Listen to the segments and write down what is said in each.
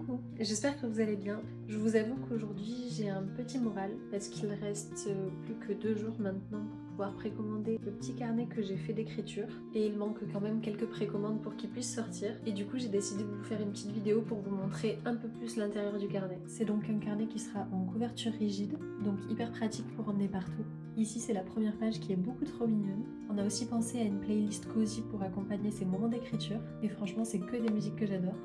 Coucou, j'espère que vous allez bien. Je vous avoue qu'aujourd'hui j'ai un petit moral parce qu'il reste plus que 2 jours maintenant pour pouvoir précommander le petit carnet que j'ai fait d'écriture et il manque quand même quelques précommandes pour qu'il puisse sortir et du coup j'ai décidé de vous faire une petite vidéo pour vous montrer un peu plus l'intérieur du carnet. C'est donc un carnet qui sera en couverture rigide, donc hyper pratique pour emmener partout. Ici c'est la première page qui est beaucoup trop mignonne. On a aussi pensé à une playlist cosy pour accompagner ces moments d'écriture et franchement c'est que des musiques que j'adore.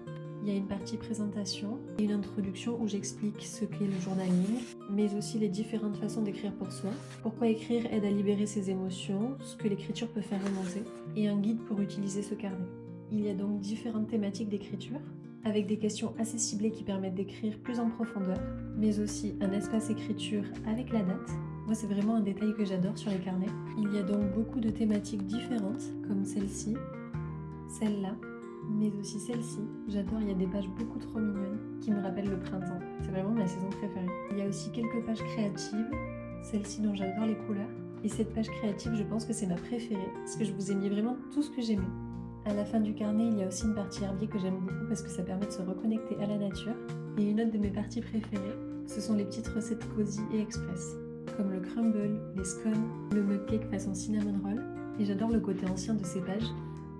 Il y a une partie présentation et une introduction où j'explique ce qu'est le journaling, mais aussi les différentes façons d'écrire pour soi, pourquoi écrire aide à libérer ses émotions, ce que l'écriture peut faire remonter, et un guide pour utiliser ce carnet. Il y a donc différentes thématiques d'écriture, avec des questions assez ciblées qui permettent d'écrire plus en profondeur, mais aussi un espace écriture avec la date. Moi, c'est vraiment un détail que j'adore sur les carnets. Il y a donc beaucoup de thématiques différentes, comme celle-ci, celle-là, mais aussi celle-ci. J'adore, il y a des pages beaucoup trop mignonnes qui me rappellent le printemps. C'est vraiment ma saison préférée. Il y a aussi quelques pages créatives, celle-ci dont j'adore les couleurs. Et cette page créative, je pense que c'est ma préférée, parce que je vous ai mis vraiment tout ce que j'aimais. À la fin du carnet, il y a aussi une partie herbier que j'aime beaucoup parce que ça permet de se reconnecter à la nature. Et une autre de mes parties préférées, ce sont les petites recettes cosy et express, comme le crumble, les scones, le mug cake façon cinnamon roll. Et j'adore le côté ancien de ces pages.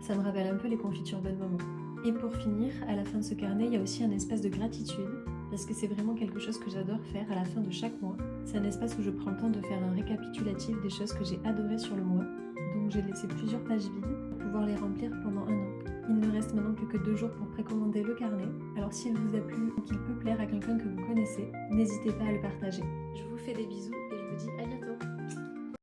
Ça me rappelle un peu les confitures bonne maman. Et pour finir, à la fin de ce carnet, il y a aussi un espace de gratitude, parce que c'est vraiment quelque chose que j'adore faire à la fin de chaque mois. C'est un espace où je prends le temps de faire un récapitulatif des choses que j'ai adorées sur le mois. Donc j'ai laissé plusieurs pages vides pour pouvoir les remplir pendant un an. Il ne reste maintenant plus que 2 jours pour précommander le carnet. Alors s'il vous a plu ou qu'il peut plaire à quelqu'un que vous connaissez, n'hésitez pas à le partager. Je vous fais des bisous et je vous dis à bientôt.